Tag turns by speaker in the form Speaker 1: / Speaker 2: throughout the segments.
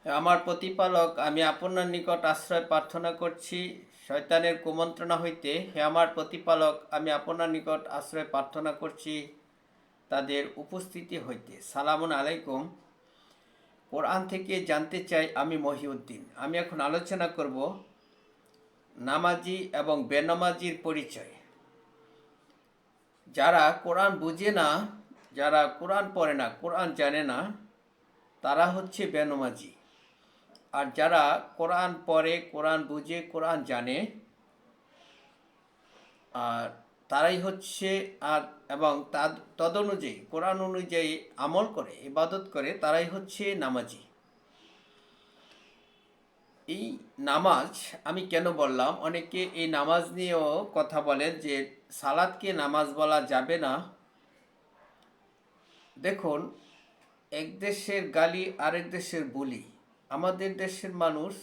Speaker 1: আমার প্রতিপালক, আমি আপনার নিকট আশ্রয় প্রার্থনা করছি শয়তানের কুমন্ত্রণা হইতে। হে আমার প্রতিপালক, আমি আপনার নিকট আশ্রয় প্রার্থনা করছি তাদের উপস্থিতি হইতে। সালামুন আলাইকুম। কোরআন থেকে জানতে চাই, আমি মহিউদ্দিন। আমি এখন আলোচনা করব নামাজি এবং বেনামাজির পরিচয়। যারা কোরআন বুঝে না, যারা কোরআন পড়ে না, কোরআন জানে না, তারা হচ্ছে বেনামাজি। আর যারা কোরআন পড়ে, কোরআন বুঝে, কোরআন জানে, আর তারাই হচ্ছে আর এবং তদনুযায়ী কোরআন অনুযায়ী আমল করে, ইবাদত করে, তারাই হচ্ছে নামাজি। এই নামাজ আমি কেন বললাম, অনেকে এই নামাজ নিয়েও কথা বলেন যে সালাদকে নামাজ বলা যাবে না। দেখুন, এক দেশের গালি আরেক দেশের বুলি। আমাদের দেশের মানুষ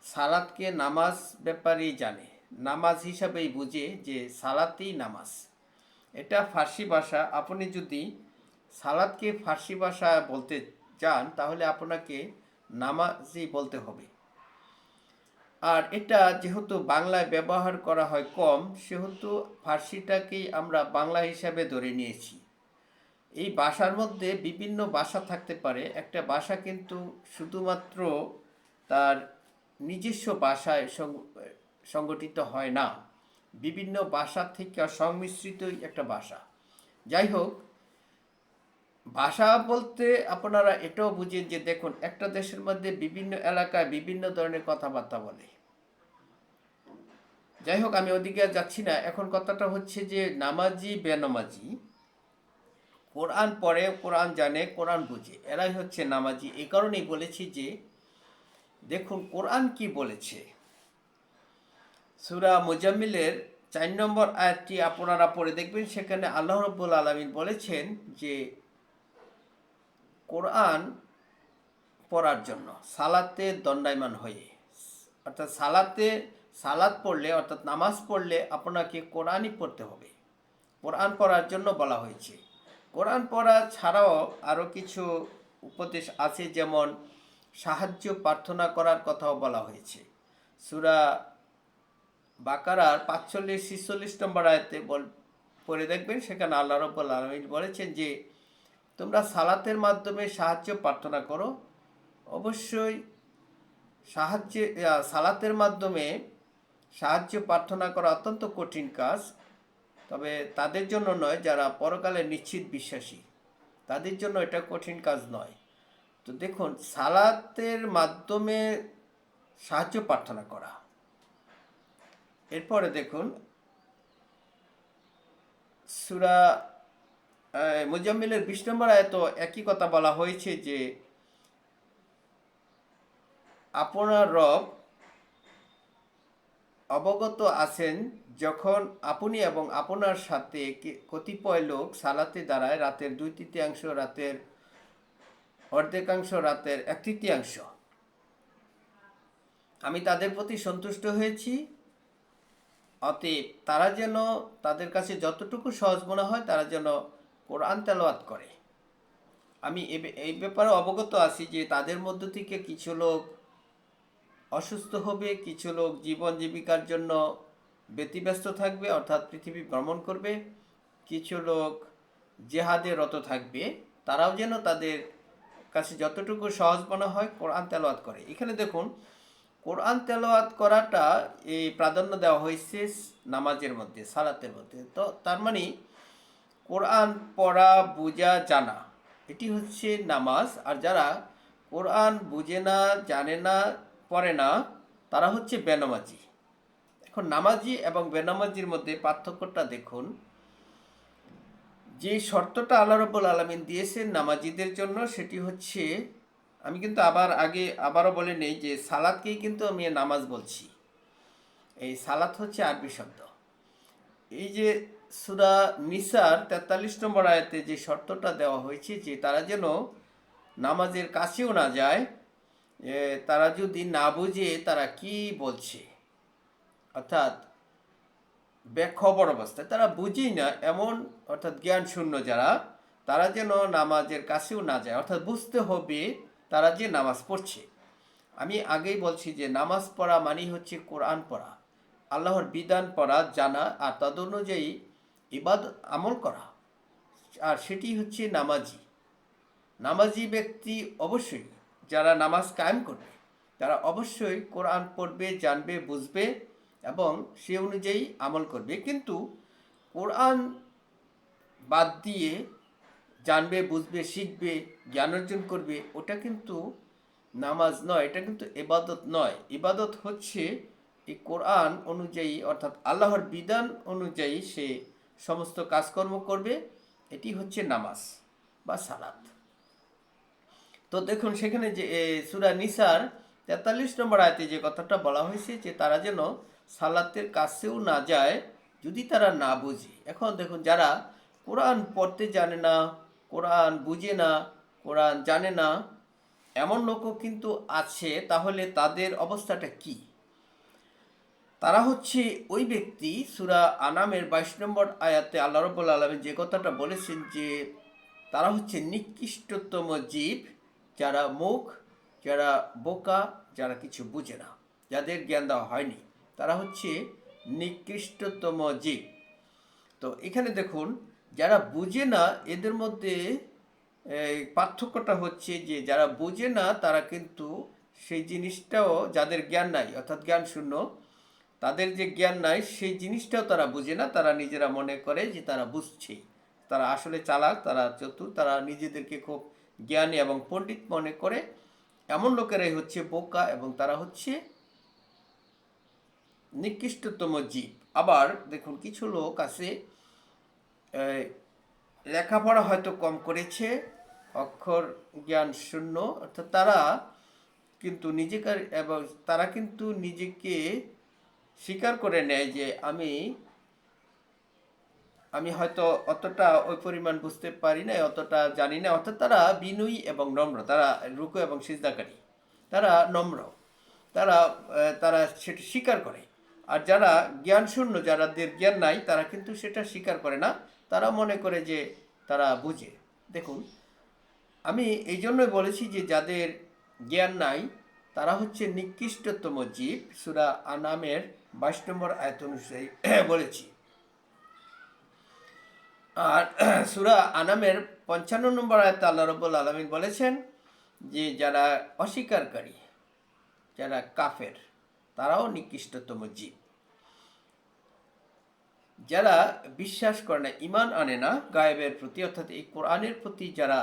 Speaker 1: সালাদকে নামাজ ব্যাপারেই জানে, নামাজ হিসাবেই বুঝে যে সালাতেই নামাজ। এটা ফার্সি ভাষা। আপনি যদি সালাদকে ফার্সি ভাষায় বলতে চান তাহলে আপনাকে নামাজি বলতে হবে। আর এটা যেহেতু বাংলায় ব্যবহার করা হয় কম, সেহেতু ফার্সিটাকেই আমরা বাংলা হিসাবে ধরে নিয়েছি। এই ভাষার মধ্যে বিভিন্ন ভাষা থাকতে পারে। একটা ভাষা কিন্তু শুধুমাত্র তার নিজস্ব ভাষায় সংগঠিত হয় না, বিভিন্ন ভাষা থেকে সংমিশ্রিতই একটা ভাষা। যাই হোক, ভাষা বলতে আপনারা এটাও বুঝেন যে দেখুন, একটা দেশের মধ্যে বিভিন্ন এলাকায় বিভিন্ন ধরনের কথাবার্তা বলে। যাই হোক, আমি ওদিকে যাচ্ছি না। এখন কথাটা হচ্ছে যে নামাজি বেনামাজি, কোরআন পড়ে, কোরআন জানে, কোরআন বুঝে, এরাই হচ্ছে নামাজি। এই কারণেই বলেছি যে দেখুন কোরআন কি বলেছে। সূরা মুজাম্মিলের 4 নম্বর আয়াতটি আপনারা পড়ে দেখবেন। সেখানে আল্লাহ রাব্বুল আলামিন বলেছেন যে কোরআন পড়ার জন্য সালাতে দণ্ডায়মান হয়ে, অর্থাৎ সালাত পড়লে, অর্থাৎ নামাজ পড়লে আপনাকে কোরআনই পড়তে হবে। কোরআন পড়ার জন্য বলা হয়েছে। কোরআন পড়া ছাড়াও আরও কিছু উপদেশ আছে, যেমন সাহায্য প্রার্থনা করার কথাও বলা হয়েছে। সূরা বাকারার 45-46 নম্বর আয়াতে পড়ে দেখবেন। সেখানে আল্লাহ রাব্বুল আলামিন বলেছেন যে তোমরা সালাতের মাধ্যমে সাহায্য প্রার্থনা করো। অবশ্যই সালাতের মাধ্যমে সাহায্য প্রার্থনা করা অত্যন্ত কঠিন কাজ, তবে তাদের জন্য নয় যারা পরকালে নিশ্চিত বিশ্বাসী, তাদের জন্য এটা কঠিন কাজ নয়। তো দেখুন, সালাতের মাধ্যমে সাহায্য প্রার্থনা করা। এরপরে দেখুন সূরা মুজাম্মিলের 20 নম্বর আয়াতে একই কথা বলা হয়েছে যে আপনার রব অবগত আছেন যখন আপনি এবং আপনার সাথে কতিপয় লোক সালাতে দাঁড়ায়, রাতের 2/3, রাতের অর্ধেকাংশ, রাতের 1/3। আমি তাদের প্রতি সন্তুষ্ট হয়েছি, অতএব তারা যেন, তাদের কাছে যতটুকু সহজ মনে হয় তারা যেন কোরআন তেলাওয়াত করে। আমি এই ব্যাপারে অবগত আছি যে তাদের মধ্য থেকে কিছু লোক অসুস্থ হবে, কিছু লোক জীবন জীবিকার জন্য ব্যতিব্যস্ত থাকবে, অর্থাৎ পৃথিবী ভ্রমণ করবে, কিছু লোক জেহাদে রত থাকবে। তারাও যেন তাদের কাছে যতটুকু সহজ মনে হয় কোরআন তেলাওয়াত করে। এখানে দেখুন, কোরআন তেলাওয়াত করাটা এই প্রাধান্য দেওয়া হয়েছে নামাজের মধ্যে, সালাতের মধ্যে। তো তার মানে কোরআন পড়া, বোঝা, জানা, এটি হচ্ছে নামাজ। আর যারা কোরআন বুঝে না, জানে না, পড়ে না, তারা হচ্ছে বেনামাজি। এখন নামাজি এবং বেনামাজির মধ্যে পার্থক্যটা দেখুন। যে শর্তটা আল্লাহ রাব্বুল আলামিন দিয়েছেন নামাজিদের জন্য, সেটি হচ্ছে, আমি কিন্তু আবারও বলে নেই যে সালাতকেই কিন্তু আমি নামাজ বলছি। এই সালাত হচ্ছে আরবি শব্দ। এই যে সূরা নিসার 43 নম্বর আয়াতে যে শর্তটা দেওয়া হয়েছে যে তারা যেন নামাজের কাছেও না যায়, তারা যদি না বুঝে তারা কি বলছে, অর্থাৎ বেখবর অবস্থায়, তারা বুঝেই না এমন, অর্থাৎ জ্ঞান শূন্য যারা, তারা যেন নামাজের কাছেও না যায়। অর্থাৎ বুঝতে হবে তারা যে নামাজ পড়ছে। আমি আগেই বলছি যে নামাজ পড়া মানেই হচ্ছে কোরআন পড়া, আল্লাহর বিধান পড়া, জানা আর তদ অনুযায়ী ইবাদত আমল করা, আর সেটি হচ্ছে নামাজি। নামাজি ব্যক্তি অবশ্যই, যারা নামাজ কায়েম করবে তারা অবশ্যই কোরআন পড়বে, জানবে, বুঝবে এবং সে অনুযায়ী আমল করবে। কিন্তু কোরআন বাদ দিয়ে জানবে, বুঝবে, শিখবে, জ্ঞান অর্জন করবে, ওটা কিন্তু নামাজ নয়, এটা কিন্তু ইবাদত নয়। ইবাদত হচ্ছে এই কোরআন অনুযায়ী অর্থাৎ আল্লাহর বিধান অনুযায়ী সে সমস্ত কাজকর্ম করবে, এটি হচ্ছে নামাজ বা সালাত। তো দেখুন সেখানে যে সূরা নিসার 43 নম্বর আয়াতে যে কথাটা বলা হয়েছে যে তারা যেন সালাতের কাছেও না যায় যদি তারা না বুঝে। এখন দেখুন যারা কোরআন পড়তে জানে না, কোরআন বুঝে না, কোরআন জানে না, এমন লোকও কিন্তু আছে, তাহলে তাদের অবস্থাটা কি? তারা হচ্ছে ওই ব্যক্তি, সূরা আনামের 22 নম্বর আয়াতে আল্লাহ রাব্বুল আলামিন যে কথাটা বলেছেন যে তারা হচ্ছে নিকৃষ্টতম জীব, যারা মুখ, যারা বোকা, যারা কিছু বুঝে না, যাদের জ্ঞান দেওয়া হয়নি, তারা হচ্ছে নিকৃষ্টতম জীব। তো এখানে দেখুন যারা বুঝে না এদের মধ্যে পার্থক্যটা হচ্ছে যে যারা বুঝে না তারা কিন্তু সেই জিনিসটাও, যাদের জ্ঞান নাই অর্থাৎ জ্ঞান শূন্য, তাদের যে জ্ঞান নাই সেই জিনিসটাও তারা বুঝে না, তারা নিজেরা মনে করে যে তারা বুঝছে। তারা আসলে চালাক, তারা চতুর, তারা নিজেদেরকে খুব জ্ঞানী এবং পণ্ডিত মনে করে। এমন লোকেরাই হচ্ছে বোকা এবং তারা হচ্ছে নিকৃষ্টতম জীব। আবার দেখুন কিছু লোক আছে লেখাপড়া হয়তো কম করেছে, অক্ষর জ্ঞান শূন্য, অর্থাৎ তারা কিন্তু নিজেকার এবং তারা কিন্তু নিজেকে স্বীকার করে নেয় যে আমি হয়তো অতটা ওই পরিমাণ বুঝতে পারি না, অতটা জানি না, অর্থাৎ তারা বিনয়ী এবং নম্র, তারা রুকু এবং সিজদাকারী, তারা নম্র, তারা তারা সেটা স্বীকার করে। আর যারা জ্ঞান শূন্য, যাদের জ্ঞান নাই, তারা কিন্তু সেটা স্বীকার করে না, তারা মনে করে যে তারা বুঝে। দেখুন আমি এই জন্যই বলেছি যে যাদের জ্ঞান নাই তারা হচ্ছে নিকৃষ্টতম জীব, সূরা আনামের 22 নম্বর আয়াত অনুযায়ী বলেছি। আর সূরা আনামের 55 নম্বর আয়াতে আল্লাহ রাব্বুল আলামিন বলেছেন যে যারা অস্বীকারী, যারা কাফের, তারাও নিকৃষ্টতম জীব। যারা বিশ্বাস করে না, ঈমান আনে না গায়েবের প্রতি, অর্থাৎ এই কোরআনের প্রতি যারা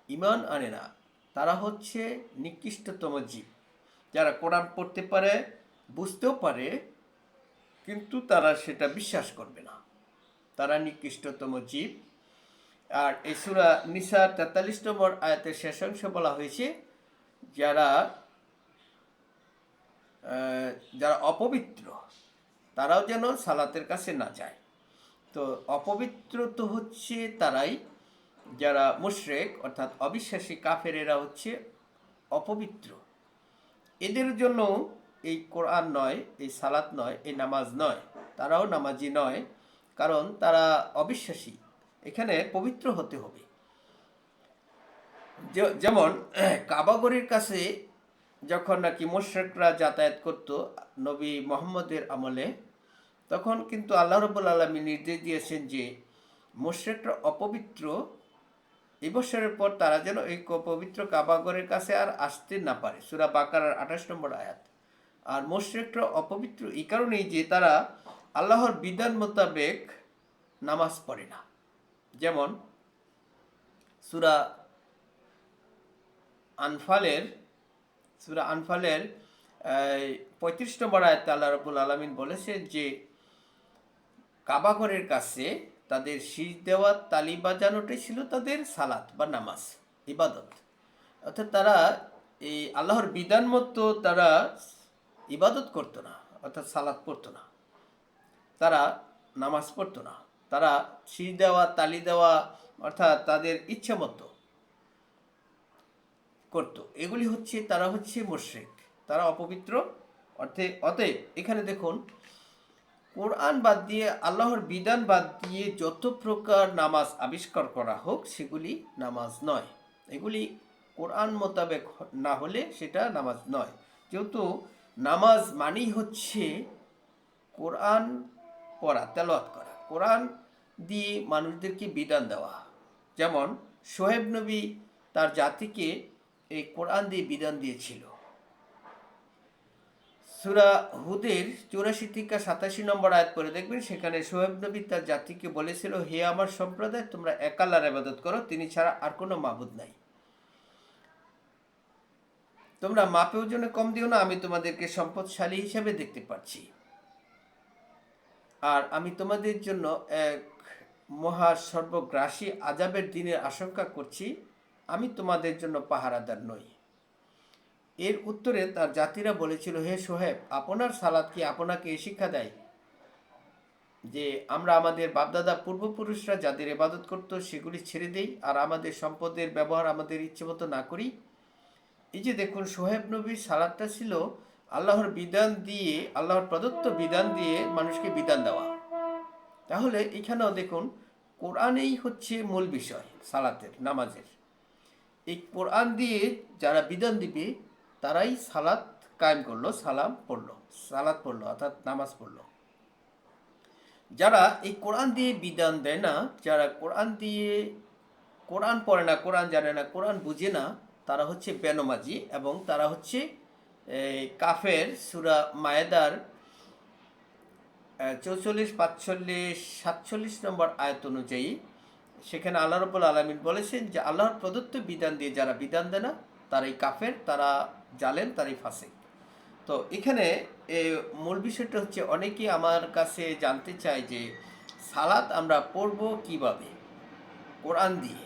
Speaker 1: ঈমান আনে না, তারা হচ্ছে নিকৃষ্টতম জীব। যারা কোরআন পড়তে পারে, বুঝতেও পারে, কিন্তু তারা সেটা বিশ্বাস করবে না, তারা নিকৃষ্টতম জীব। আর এই সূরা নিসার 43 নম্বর আয়াতের শেষাংশে বলা হয়েছে যারা যারা অপবিত্র তারাও যেন সালাতের কাছে না যায়। তো অপবিত্র তো হচ্ছে তারাই যারা মুশরিক অর্থাৎ অবিশ্বাসী কাফেরেরা হচ্ছে অপবিত্র। এদের জন্য এই কোরআন নয়, এই সালাত নয়, এই নামাজ নয়, তারাও নামাজি নয়, কারণ তারা অবিশ্বাসী। এখানে পবিত্র হতে হবে। যেমন কাবাগরের কাছে যখন নাকি মুশরিকরা যাতায়াত করত নবী মুহাম্মদের আমলে, তখন কিন্তু আল্লাহ রাব্বুল আলামিন নির্দেশ দিয়েছেন যে মুশরিকরা অপবিত্র, এই বছরের পর তারা যেন এই পবিত্র কাবাগরের কাছে আর আসতে না পারে, সূরা বাকারার 28 নম্বর আয়াত। আর মুশরিকরা অপবিত্র এই কারণেই যে তারা আল্লাহর বিধান মোতাবেক নামাজ পড়ে না। যেমন সূরা আনফালের 35 নম্বর আয়াতে আল্লাহ রাব্বুল আলামিন বলেছেন যে কাবাঘরের কাছে তাদের শীষ দেওয়া, তালি বাজানোটাই ছিল তাদের সালাত বা নামাজ, ইবাদত। অর্থাৎ তারা এই আল্লাহর বিধান মতো তারা ইবাদত করতো না, অর্থাৎ সালাত পড়তো না, তারা নামাজ পড়তো না, তারা শীষ দেওয়া, তালি দেওয়া, অর্থাৎ তাদের ইচ্ছা মতো করতো। এগুলি হচ্ছে তারা হচ্ছে মুশরিক, তারা অপবিত্র। অতএব এখানে দেখুন কোরআন বাদ দিয়ে, আল্লাহর বিধান বাদ দিয়ে যত প্রকার নামাজ আবিষ্কার করা হোক সেগুলি নামাজ নয়। এগুলি কোরআন মোতাবেক না হলে সেটা নামাজ নয়। যেহেতু নামাজ মানেই হচ্ছে কোরআন পড়া, তেলাওয়াত করা, কোরআন দিয়ে মানুষদেরকে বিধান দেওয়া। যেমন শোয়েব নবী তার জাতিকে এই কোরআন দিয়ে বিধান দিয়েছিল। সূরা হুদের 84 থেকে 87 নম্বর আয়াত পড়ে দেখবেন, সেখানে শোয়েব নবী তার জাতিকে বলেছিল, হে আমার সম্প্রদায়, তোমরা এক আল্লাহর ইবাদত করো, তিনি ছাড়া আর কোনো মাবুদ নাই। তোমরা মাপে ওজনে কম দিও না, আমি তোমাদেরকে সম্পদশালী হিসেবে দেখতে পাচ্ছি, আর আমি তোমাদের জন্য এক মহা সর্বগ্রাসী আযাবের দিনের আশঙ্কা করছি, আমি তোমাদের জন্য পাহারাদার নই। এর উত্তরে তার জাতিরা বলেছিল, হে সোহেব, আপনার সালাত কি আপনাকে এই শিক্ষা দেয় যে আমরা আমাদের বাপদাদা পূর্বপুরুষরা যাদের ইবাদত করত সেগুলি ছেড়ে দেই আর আমাদের সম্পদের ব্যবহার আমাদের ইচ্ছে মতো না করি? এই যে দেখুন, সোহেব নবীর সালাতটা ছিল আল্লাহর বিধান দিয়ে, আল্লাহর প্রদত্ত বিধান দিয়ে মানুষকে বিধান দেওয়া। তাহলে এখানেও দেখুন, কোরআনেই হচ্ছে মূল বিষয় সালাতের, নামাজের। এই কোরআন দিয়ে যারা বিধান দিবে তারাই সালাত কায়েম করলো, সালাত পড়লো অর্থাৎ নামাজ পড়লো। যারা এই কোরআন দিয়ে বিধান দেয় না, যারা কোরআন পড়ে না, কোরআন জানে না, কোরআন বুঝে না, তারা হচ্ছে বেনমাজি এবং তারা হচ্ছে কাফের। সূরা মায়েদার 44, 45, 47 নম্বর আয়াত অনুযায়ী সেখানে আল্লাহ রাব্বুল আলামিন বলেছেন যে আল্লাহর প্রদত্ত বিধান দিয়ে যারা বিধান দেয় না তারাই কাফের, তারা জালেম, তারাই ফাসিক। তো এখানে মূল বিষয়টা হচ্ছে, অনেকেই আমার কাছে জানতে চায় যে সালাত আমরা পড়ব কিভাবে? কোরআন দিয়ে।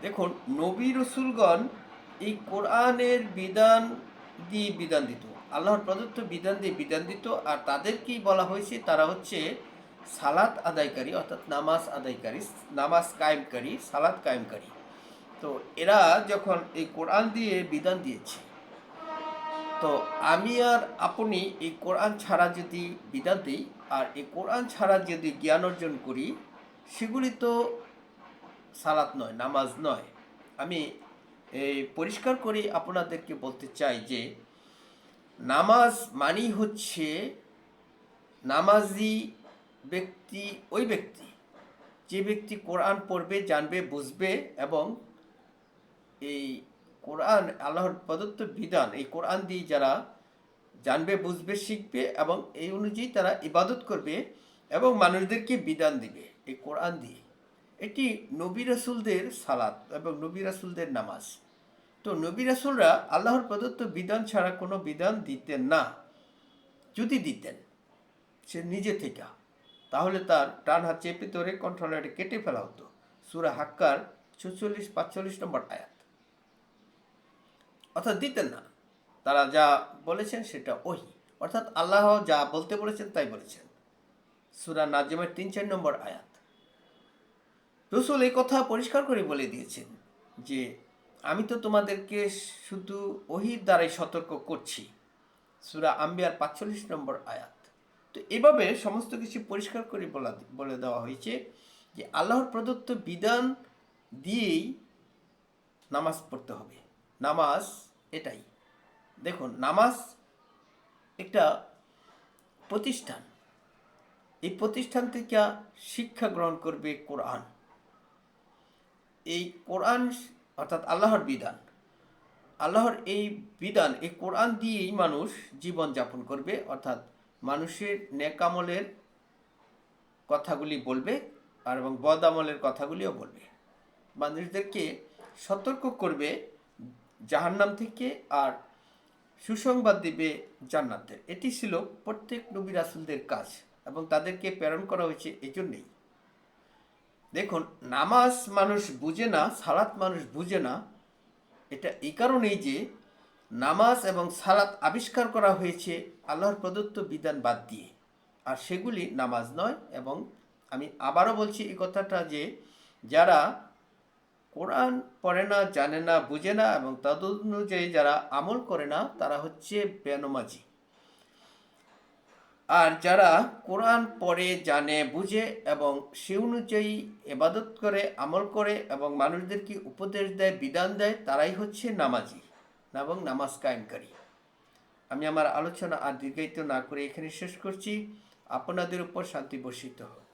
Speaker 1: দেখুন, নবী রসুলগণ এই কোরআনের বিধান দিয়ে বিধান দিত, আল্লাহর প্রদত্ত বিধান দিয়ে বিধান দিত, আর তাদেরকেই বলা হয়েছে তারা হচ্ছে সালাত আদায়কারী, অর্থাৎ নামাজ আদায়কারী, নামাজ কায়েমকারী, সালাত কায়েমকারী। তো এরা যখন এই কোরআন দিয়ে বিধান দিয়েছে, তো আমি আর আপনি এই কোরআন ছাড়া যদি বিধান দিই আর এই কোরআন ছাড়া যদি জ্ঞান অর্জন করি, সেগুলি তো সালাত নয়, নামাজ নয়। আমি এই পরিষ্কার করে আপনাদেরকে বলতে চাই যে নামাজ মানেই হচ্ছে নামাজি ব্যক্তি ওই ব্যক্তি যে ব্যক্তি কোরআন পড়বে, জানবে, বুঝবে এবং এই কোরআন আল্লাহর প্রদত্ত বিধান এই কোরআন দিয়ে যারা জানবে, বুঝবে, শিখবে এবং এই অনুযায়ী তারা ইবাদত করবে এবং মানুষদেরকে বিধান দিবে এই কোরআন দিয়ে। এটি নবী রাসূলদের সালাত এবং নবী রাসূলদের নামাজ। তো নবী রাসূলরা আল্লাহর প্রদত্ত বিধান ছাড়া কোনো বিধান দিতেন না। যদি দিতেন সে নিজে থেকে, তাহলে তার ডান হাত চেপে ধরে কন্ট্রোলারে কেটে ফেলা হতো। সূরা হাক্কার 46, 45 নম্বর আয়াত। অর্থাৎ দিতেন না, তারা যা বলেছেন সেটা ওহী, অর্থাৎ আল্লাহ যা বলতে বলেছেন তাই বলেছেন। সূরা নাজমের 3-4 নম্বর আয়াত। রসূল এই কথা পরিষ্কার করে বলে দিয়েছেন যে আমি তো তোমাদেরকে শুধু ওহীর দ্বারাই সতর্ক করছি। সূরা আম্বিয়ার 45 নম্বর আয়াত। তো এভাবে সমস্ত কিছু পরিষ্কার করে বলে দেওয়া হয়েছে যে আল্লাহর প্রদত্ত বিধান দিয়েই নামাজ পড়তে হবে। নামাজ এটাই। দেখুন, নামাজ একটা প্রতিষ্ঠান, এই প্রতিষ্ঠান থেকে শিক্ষা গ্রহণ করবে কোরআন। এই কোরআন অর্থাৎ আল্লাহর বিধান, আল্লাহর এই বিধান, এই কোরআন দিয়েই মানুষ জীবন যাপন করবে, অর্থাৎ মানুষের নেক আমলের কথাগুলি বলবে আর এবং বদ আমলের কথাগুলিও বলবে, মানুষদেরকে সতর্ক করবে জাহান্নাম থেকে আর সুসংবাদ দিবে জান্নাতের। এটি ছিল প্রত্যেক নবী রাসূলদের কাজ এবং তাদেরকে প্রেরণ করা হয়েছে এই জন্যেই। দেখুন, নামাজ মানুষ বুঝে না, সালাত মানুষ বুঝে না, এটা এই কারণেই যে নামাজ এবং সালাত আবিষ্কার করা হয়েছে আল্লাহর প্রদত্ত বিধান বাদ দিয়ে, আর সেগুলি নামাজ নয়। এবং আমি আবারও বলছি এই কথাটা যে যারা কোরআন পড়ে না, জানে না, বুঝে না এবং তদ অনুযায়ী যারা আমল করে না তারা হচ্ছে বেনমাজি। আর যারা কোরআন পড়ে, জানে, বুঝে এবং সে অনুযায়ী ইবাদত করে, আমল করে এবং মানুষদেরকে উপদেশ দেয়, বিধান দেয়, তারাই হচ্ছে নামাজি এবং নামাজ কায়েমকারী। আমি আমার আলোচনা আর দীর্ঘায়িত না করে এখানে শেষ করছি। আপনাদের উপর শান্তি বর্ষিত হোক।